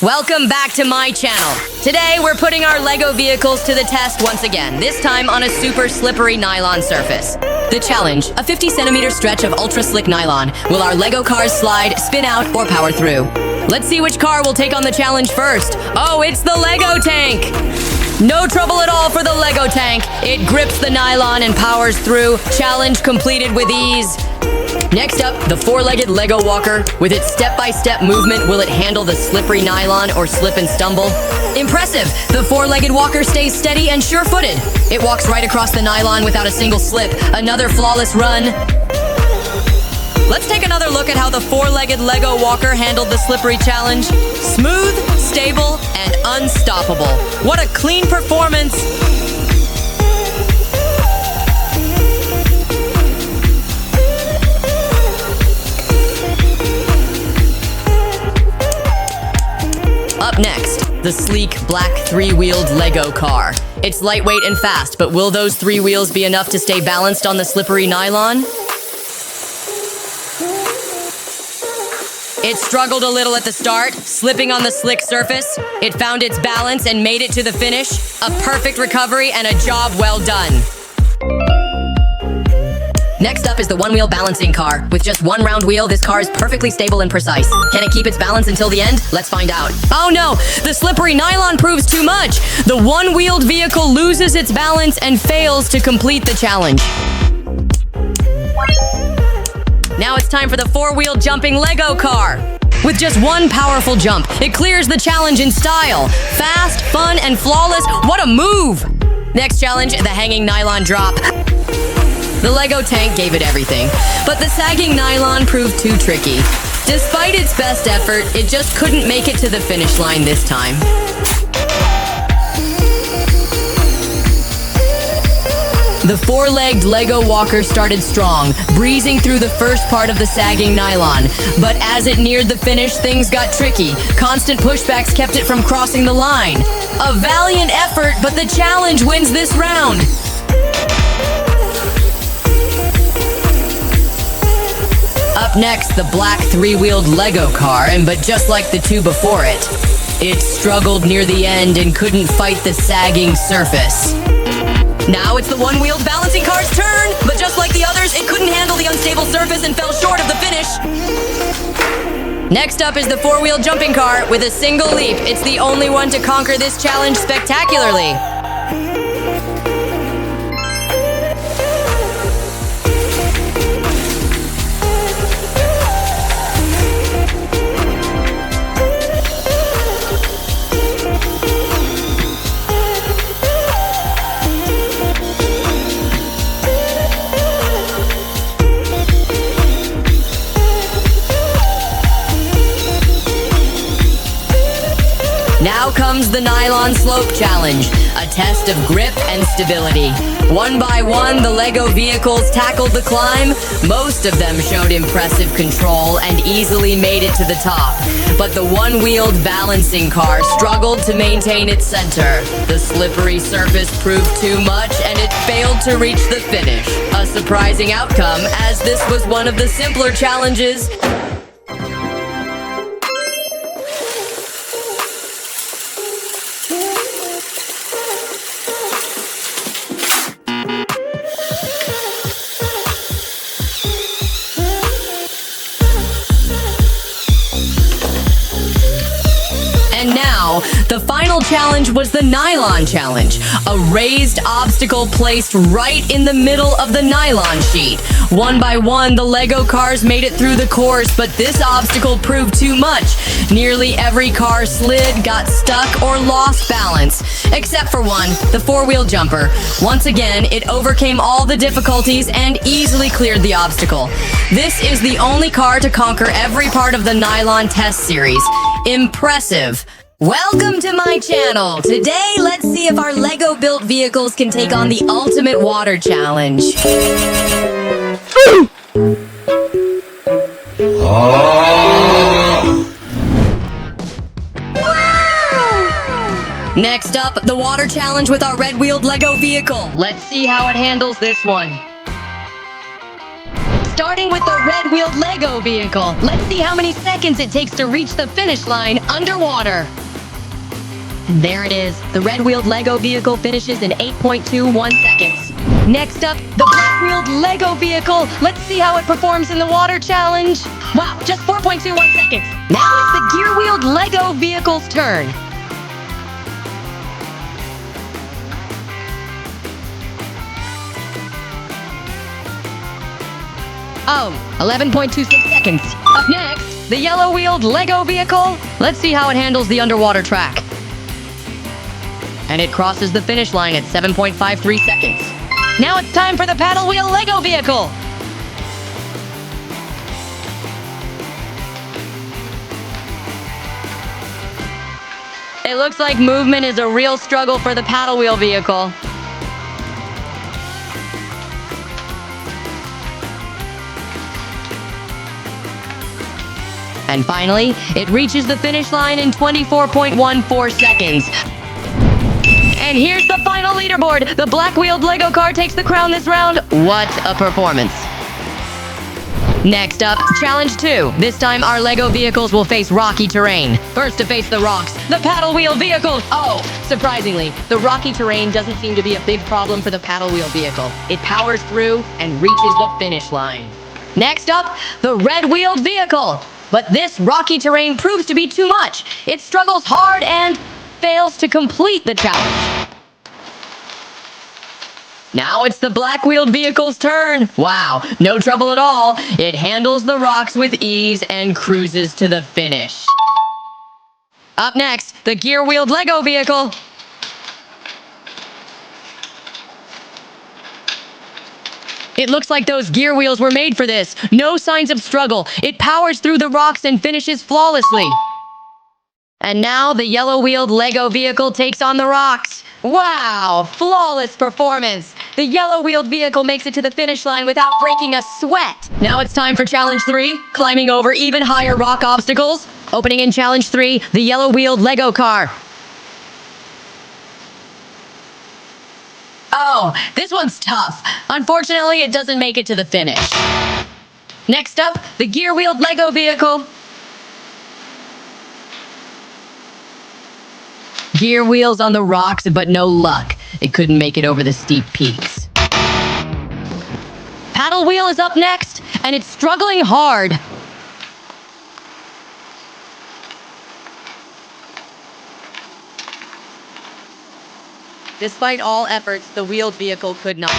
Welcome back to my channel. Today, we're putting our Lego vehicles to the test once again, this time on a super slippery nylon surface. The challenge, a 50-centimeter stretch of ultra-slick nylon. Will our Lego cars slide, spin out, or power through? Let's see which car will take on the challenge first. Oh, it's the Lego tank! No trouble at all for the Lego tank. It grips the nylon and powers through. Challenge completed with ease. Next up, the four-legged Lego walker. With its step-by-step movement, will it handle the slippery nylon or slip and stumble? Impressive! The four-legged walker stays steady and sure-footed. It walks right across the nylon without a single slip. Another flawless run. Let's take another look at how the four-legged Lego walker handled the slippery challenge. Smooth, stable, and unstoppable. What a clean performance! Up next, the sleek, black, three-wheeled Lego car. It's lightweight and fast, but will those three wheels be enough to stay balanced on the slippery nylon? It struggled a little at the start, slipping on the slick surface. It found its balance and made it to the finish. A perfect recovery and a job well done. Next up is the one-wheel balancing car. With just one round wheel, this car is perfectly stable and precise. Can it keep its balance until the end? Let's find out. Oh no! The slippery nylon proves too much! The one-wheeled vehicle loses its balance and fails to complete the challenge. Now it's time for the four-wheel jumping Lego car. With just one powerful jump, it clears the challenge in style. Fast, fun, and flawless. What a move! Next challenge, the hanging nylon drop. The Lego tank gave it everything, but the sagging nylon proved too tricky. Despite its best effort, it just couldn't make it to the finish line this time. The four-legged Lego walker started strong, breezing through the first part of the sagging nylon. But as it neared the finish, things got tricky. Constant pushbacks kept it from crossing the line. A valiant effort, but the challenge wins this round. Up next, the black three-wheeled Lego car, but just like the two before it, it struggled near the end and couldn't fight the sagging surface. Now it's the one-wheeled balancing car's turn, but just like the others, it couldn't handle the unstable surface and fell short of the finish. Next up is the four-wheel jumping car. With a single leap, it's the only one to conquer this challenge spectacularly. Now comes the nylon slope challenge, a test of grip and stability. One by one, the Lego vehicles tackled the climb. Most of them showed impressive control and easily made it to the top. But the one-wheeled balancing car struggled to maintain its center. The slippery surface proved too much and it failed to reach the finish. A surprising outcome, as this was one of the simpler challenges. And now, the final challenge was the nylon challenge, a raised obstacle placed right in the middle of the nylon sheet. One by one, the Lego cars made it through the course, but this obstacle proved too much. Nearly every car slid, got stuck, or lost balance, except for one, the four-wheel jumper. Once again, it overcame all the difficulties and easily cleared the obstacle. This is the only car to conquer every part of the nylon test series. Impressive. Welcome to my channel. Today, let's see if our Lego-built vehicles can take on the ultimate water challenge. Next up, the water challenge with our red-wheeled Lego vehicle. Let's see how it handles this one. Starting with the red-wheeled Lego vehicle. Let's see how many seconds it takes to reach the finish line underwater. And there it is. The red-wheeled Lego vehicle finishes in 8.21 seconds. Next up, the black-wheeled Lego vehicle. Let's see how it performs in the water challenge. Wow, just 4.21 seconds. Now it's the gear-wheeled Lego vehicle's turn. Oh, 11.26 seconds. Up next, the yellow-wheeled Lego vehicle. Let's see how it handles the underwater track. And it crosses the finish line at 7.53 seconds. Now it's time for the paddle wheel Lego vehicle. It looks like movement is a real struggle for the paddle wheel vehicle. And finally, it reaches the finish line in 24.14 seconds. And here's the final leaderboard. The black-wheeled Lego car takes the crown this round. What a performance. Next up, Challenge 2. This time, our Lego vehicles will face rocky terrain. First to face the rocks, the paddle wheel vehicle. Oh, surprisingly, the rocky terrain doesn't seem to be a big problem for the paddle wheel vehicle. It powers through and reaches the finish line. Next up, the red-wheeled vehicle. But this rocky terrain proves to be too much. It struggles hard and fails to complete the challenge. Now it's the black-wheeled vehicle's turn. Wow, no trouble at all. It handles the rocks with ease and cruises to the finish. Up next, the gear-wheeled Lego vehicle. It looks like those gear wheels were made for this. No signs of struggle. It powers through the rocks and finishes flawlessly. And now the yellow-wheeled Lego vehicle takes on the rocks. Wow, flawless performance. The yellow-wheeled vehicle makes it to the finish line without breaking a sweat. Now it's time for Challenge 3, climbing over even higher rock obstacles. Opening in Challenge 3, the yellow-wheeled Lego car. Oh, this one's tough. Unfortunately, it doesn't make it to the finish. Next up, the gear-wheeled Lego vehicle. Gear wheels on the rocks, but no luck. It couldn't make it over the steep peaks. Paddle wheel is up next, and it's struggling hard. Despite all efforts, the wheeled vehicle could not.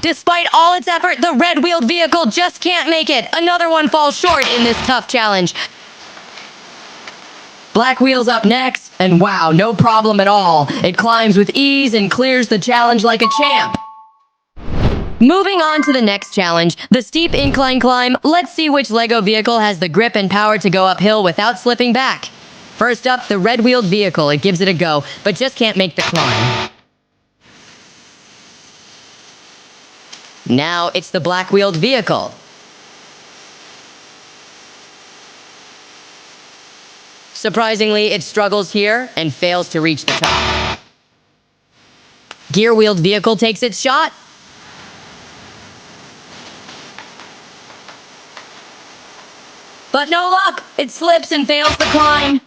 Despite all its effort, the red-wheeled vehicle just can't make it. Another one falls short in this tough challenge. Black wheel's up next, and wow, no problem at all. It climbs with ease and clears the challenge like a champ. Moving on to the next challenge, the steep incline climb. Let's see which Lego vehicle has the grip and power to go uphill without slipping back. First up, the red-wheeled vehicle. It gives it a go, but just can't make the climb. Now it's the black-wheeled vehicle. Surprisingly, it struggles here and fails to reach the top. Gear-wheeled vehicle takes its shot. But no luck! It slips and fails the climb.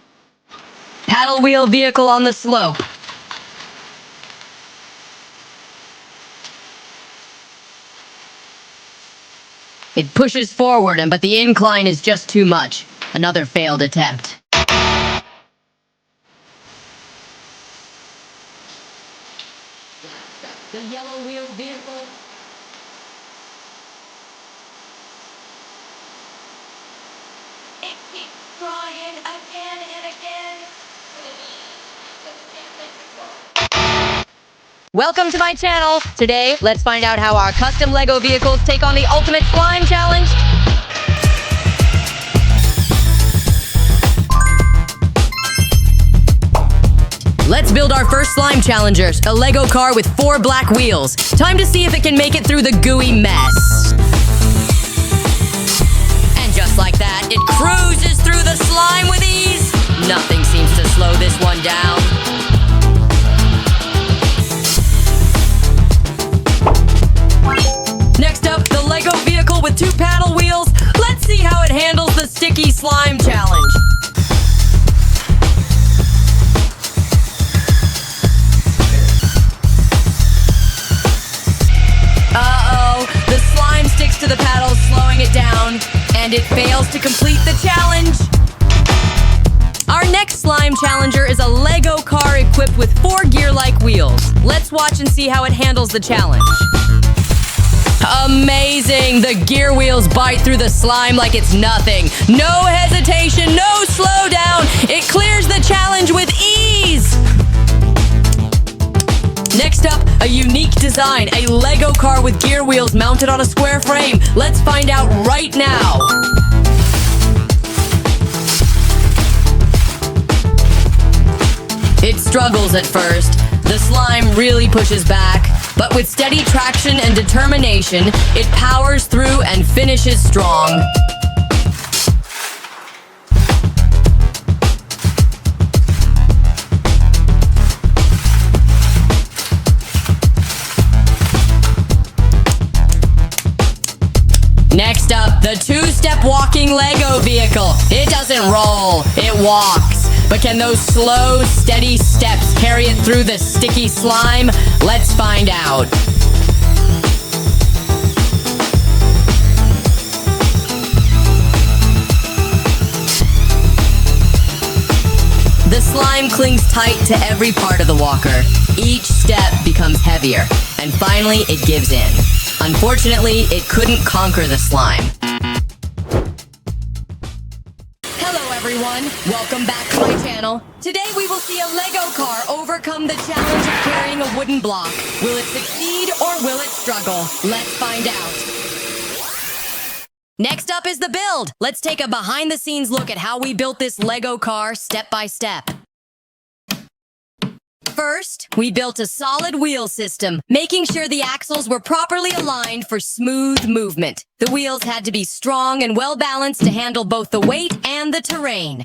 Paddle wheel vehicle on the slope. It pushes forward, but the incline is just too much. Another failed attempt. The yellow wheel vehicle. It keeps trying again and again. Welcome to my channel. Today, let's find out how our custom Lego vehicles take on the ultimate climb challenge. Let's build our first slime challengers, a Lego car with 4 black wheels. Time to see if it can make it through the gooey mess. And just like that, it cruises through the slime with ease. Nothing seems to slow this one down. Next up, the Lego vehicle with it fails to complete the challenge. Our next slime challenger is a Lego car equipped with 4 gear-like wheels. Let's watch and see how it handles the challenge. Amazing! The gear wheels bite through the slime like it's nothing. No hesitation, no slowdown. It clears the challenge with ease. Next up, a unique design, a Lego car with gear wheels mounted on a square frame. Let's find out right now. It struggles at first. The slime really pushes back, but with steady traction and determination, it powers through and finishes strong. Next up, the 2-step walking Lego vehicle. It doesn't roll, it walks. But can those slow, steady steps carry it through the sticky slime? Let's find out. The slime clings tight to every part of the walker. Each step becomes heavier, and finally it gives in. Unfortunately, it couldn't conquer the slime. Hello everyone, welcome back to my channel. Today we will see a Lego car overcome the challenge of carrying a wooden block. Will it succeed or will it struggle? Let's find out. Next up is the build. Let's take a behind-the-scenes look at how we built this Lego car step by step. First, we built a solid wheel system, making sure the axles were properly aligned for smooth movement. The wheels had to be strong and well-balanced to handle both the weight and the terrain.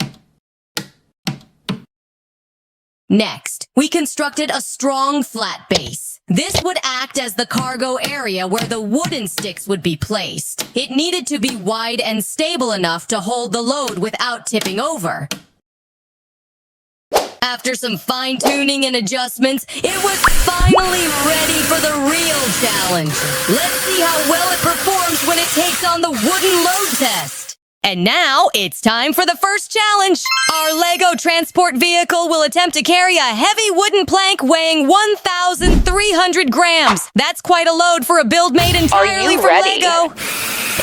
Next, we constructed a strong flat base. This would act as the cargo area where the wooden sticks would be placed. It needed to be wide and stable enough to hold the load without tipping over. After some fine-tuning and adjustments, it was finally ready for the real challenge. Let's see how well it performs when it takes on the wooden load test. And now, it's time for the first challenge. Our Lego transport vehicle will attempt to carry a heavy wooden plank weighing 1,300 grams. That's quite a load for a build made entirely from Lego.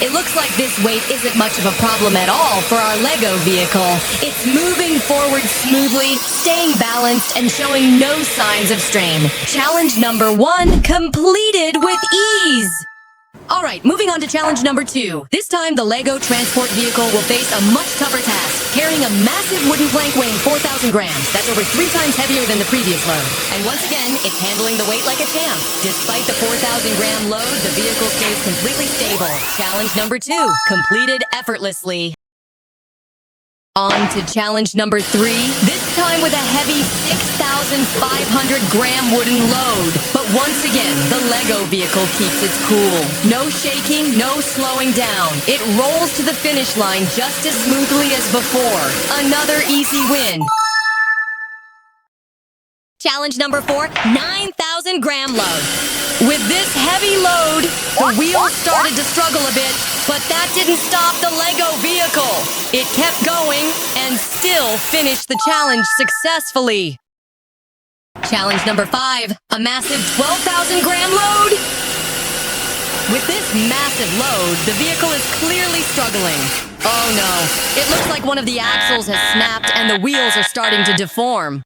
It looks like this weight isn't much of a problem at all for our Lego vehicle. It's moving forward smoothly, staying balanced, and showing no signs of strain. Challenge number 1 completed with ease. Alright, moving on to challenge number 2. This time, the Lego transport vehicle will face a much tougher task, carrying a massive wooden plank weighing 4,000 grams. That's over 3 times heavier than the previous load. And once again, it's handling the weight like a champ. Despite the 4,000-gram load, the vehicle stays completely stable. Challenge number 2, completed effortlessly. On to challenge number 3, this time with a heavy 6,500-gram wooden load. But once again, the Lego vehicle keeps its cool. No shaking, no slowing down. It rolls to the finish line just as smoothly as before. Another easy win. Challenge number 4, 9,000-gram load. With this heavy load, the wheels started to struggle a bit, but that didn't stop the Lego vehicle. It kept going and still finished the challenge successfully. Challenge number 5, a massive 12,000-gram load. With this massive load, the vehicle is clearly struggling. Oh no, it looks like one of the axles has snapped and the wheels are starting to deform.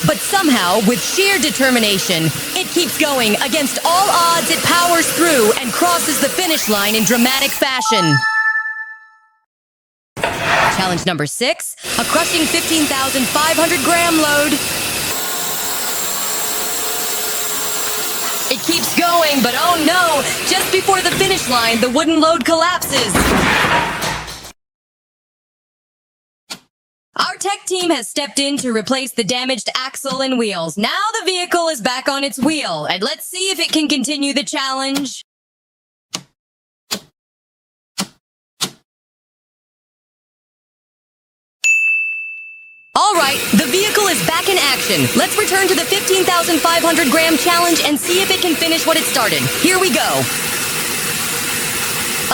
But somehow, with sheer determination, it keeps going. Against all odds, it powers through and crosses the finish line in dramatic fashion. Challenge number 6, a crushing 15,500-gram load. It keeps going, but oh no! Just before the finish line, the wooden load collapses. Our tech team has stepped in to replace the damaged axle and wheels. Now the vehicle is back on its wheel, and let's see if it can continue the challenge. Alright, the vehicle is back in action. Let's return to the 15,500 gram challenge and see if it can finish what it started. Here we go.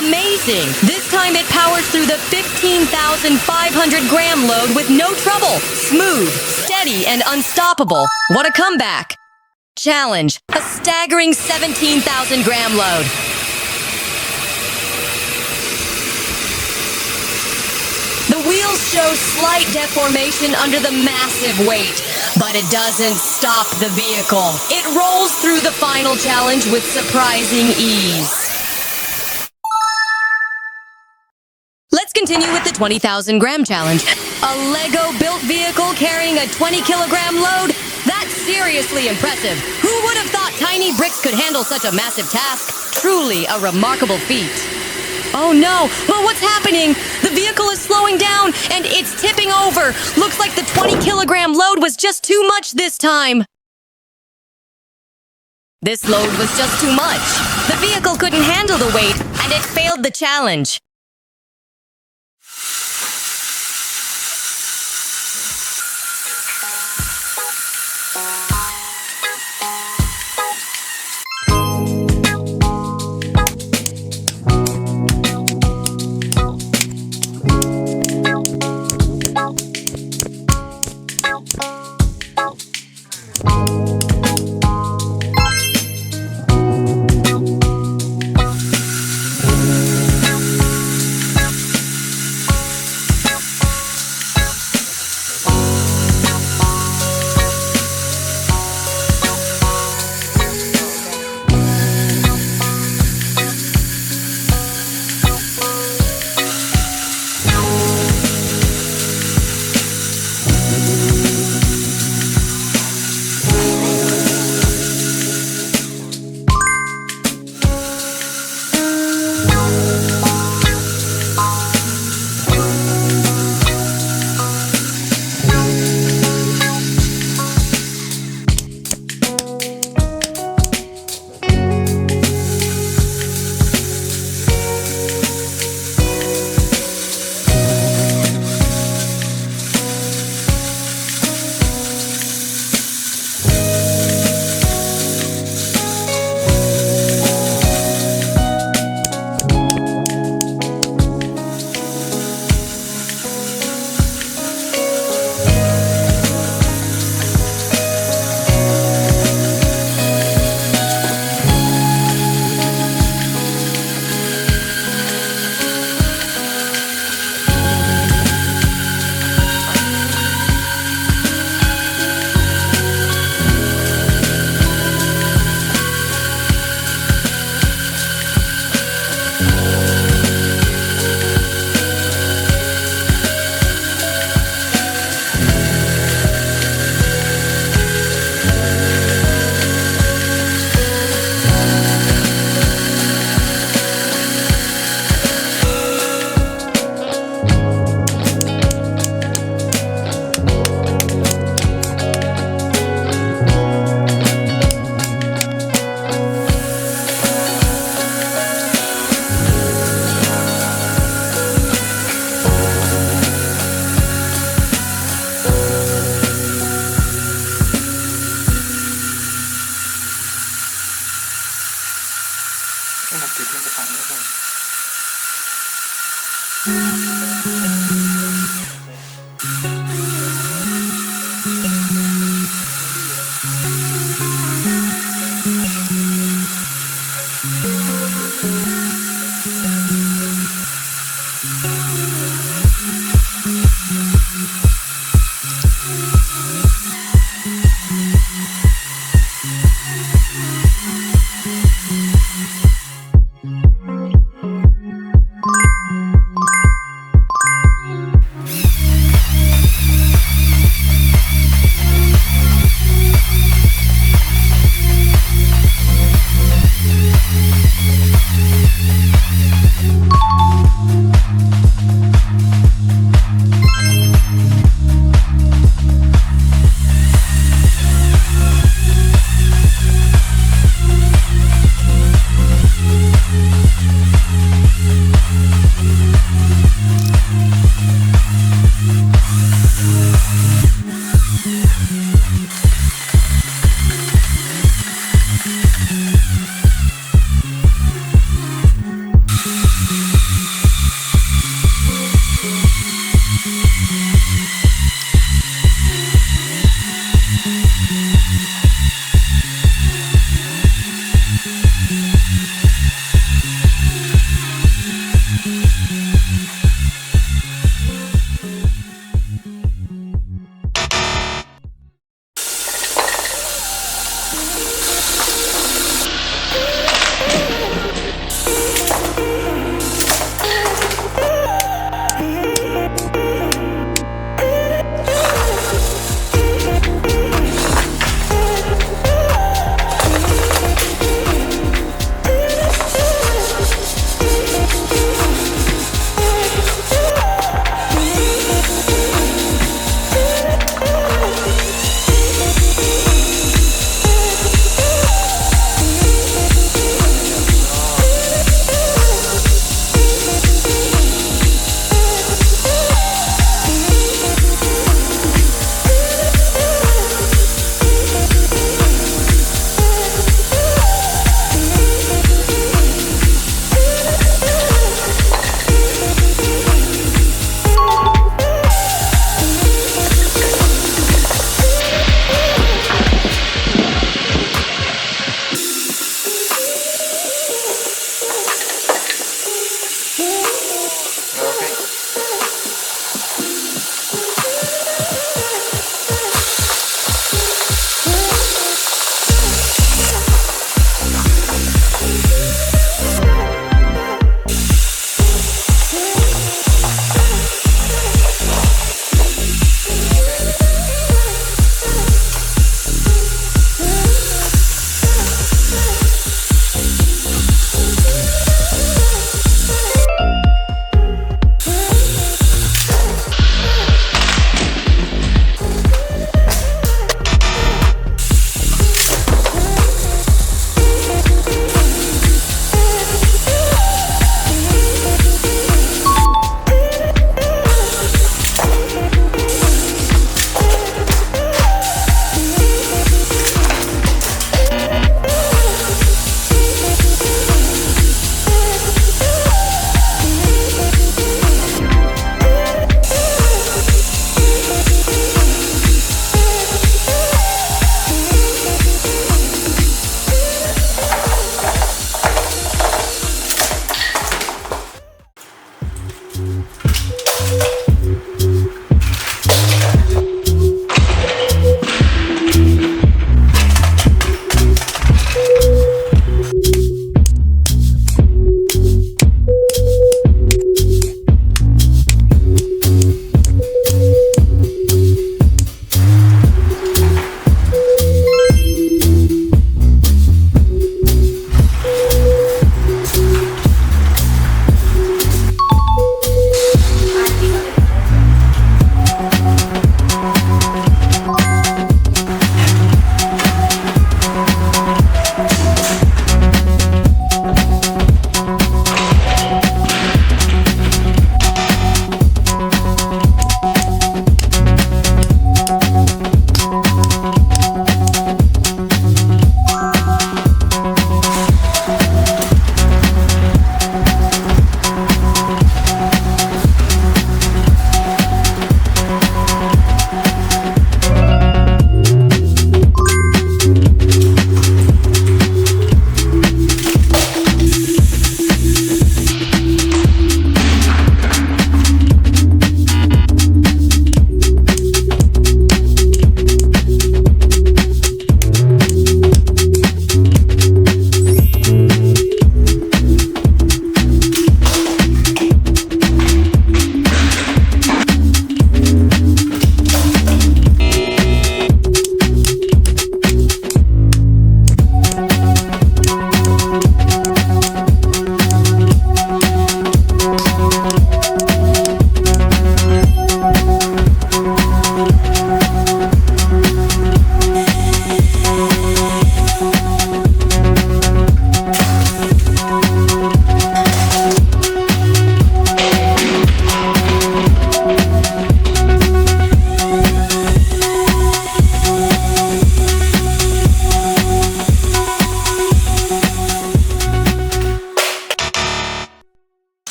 Amazing! This time it powers through the 15,500 gram load with no trouble. Smooth, steady, and unstoppable. What a comeback! Challenge, a staggering 17,000 gram load. The wheels show slight deformation under the massive weight, but it doesn't stop the vehicle. It rolls through the final challenge with surprising ease. Let's continue with the 20,000 gram challenge. A Lego-built vehicle carrying a 20 kilogram load? That's seriously impressive. Who would have thought tiny bricks could handle such a massive task? Truly a remarkable feat. Oh no, well, what's happening? The vehicle is slowing down and it's tipping over. Looks like the 20 kilogram load was just too much this time. This load was just too much. The vehicle couldn't handle the weight and it failed the challenge.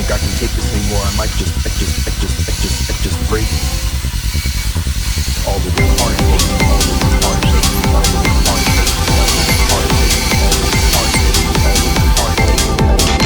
think I can take this anymore. I might just break all the way hard, all the way hard, all the way hard, all the way hard, all the way hard, all the way hard, all the way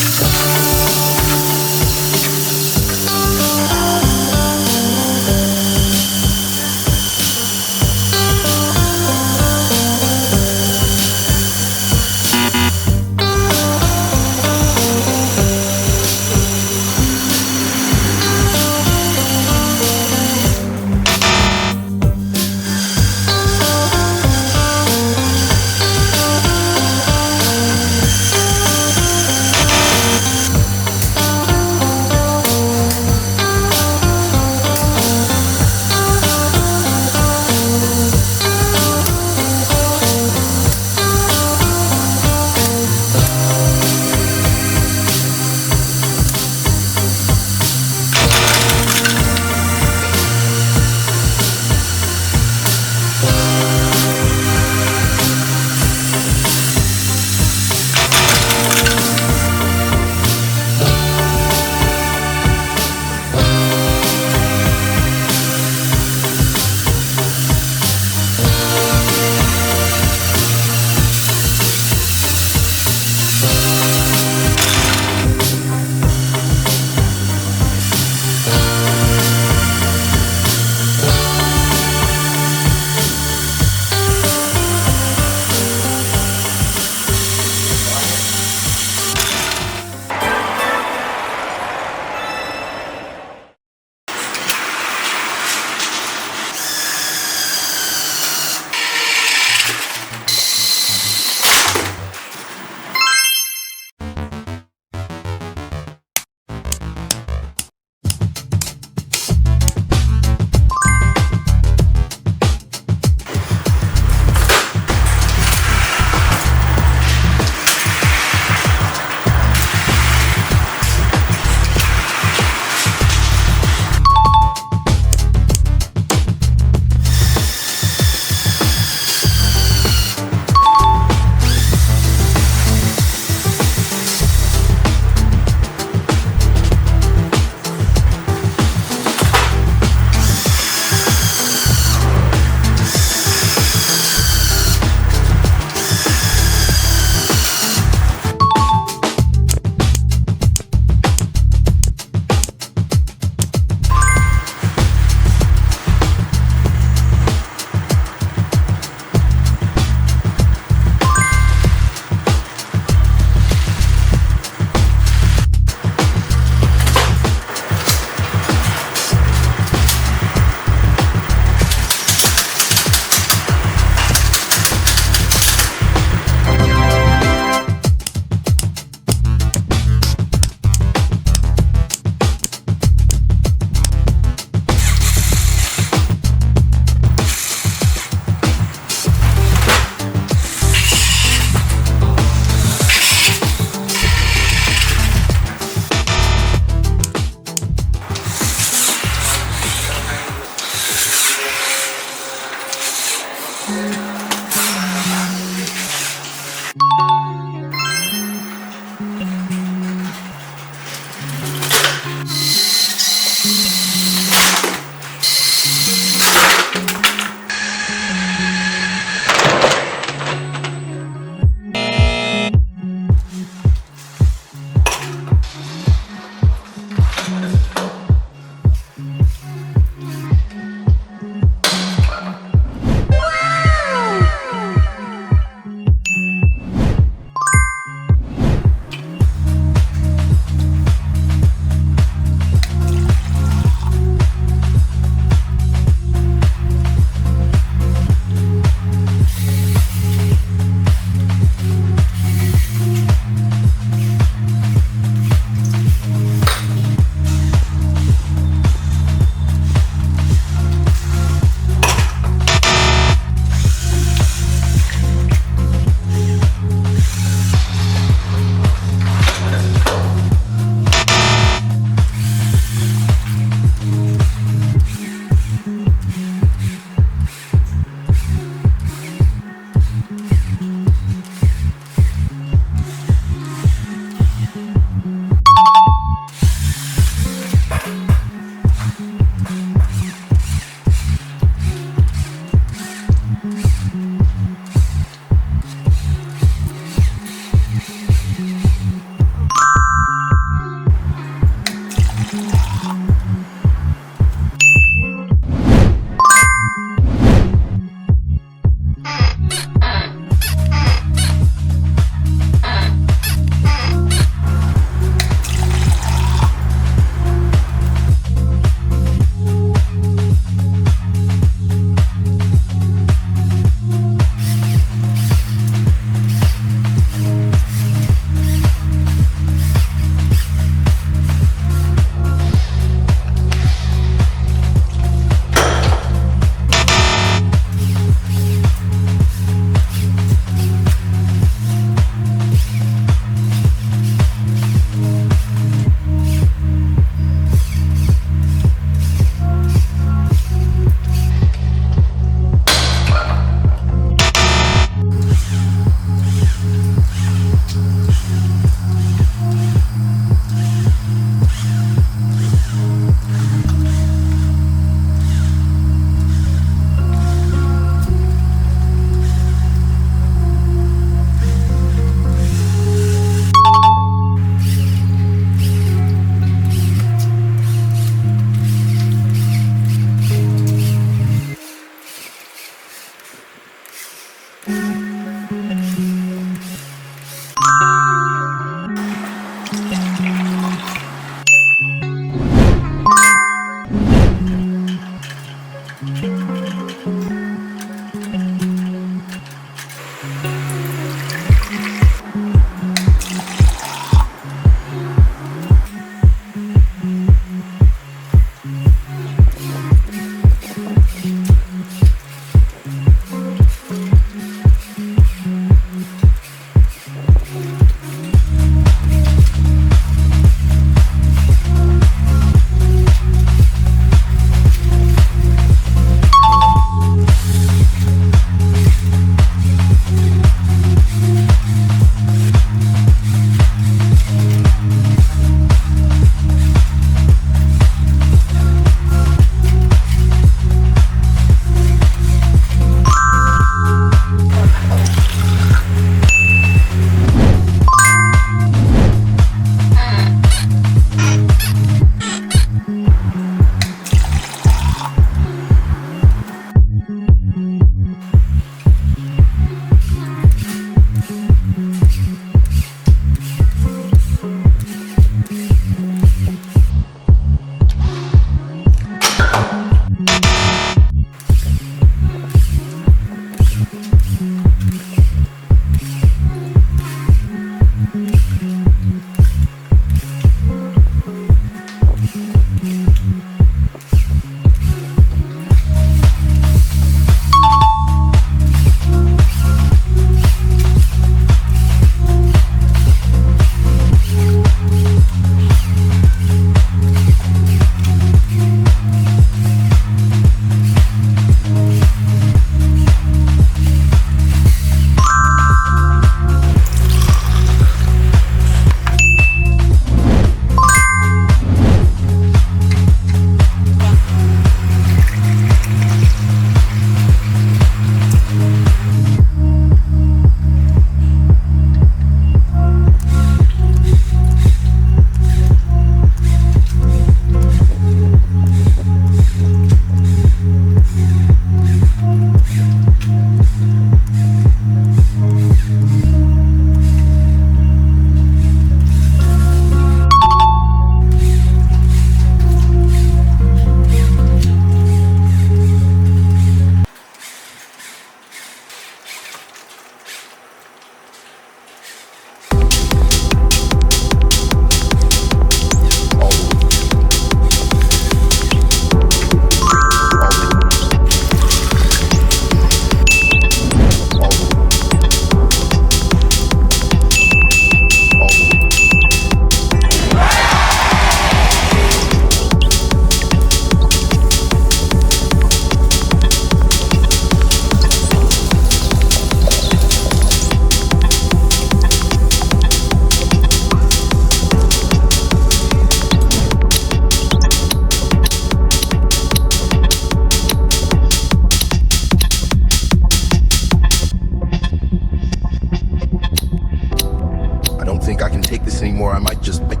think I can take this anymore. I might just break.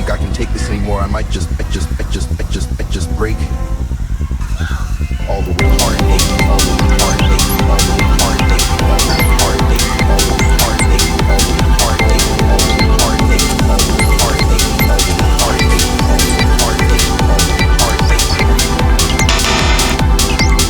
I can take this anymore. I might just break. All the way heartache, all the way heartache, all the way heartache, all the way heartache, all the way heartache, all the way heartache, all the way heartache, all the way heartache, all the way heartache, all the way heartache, all the way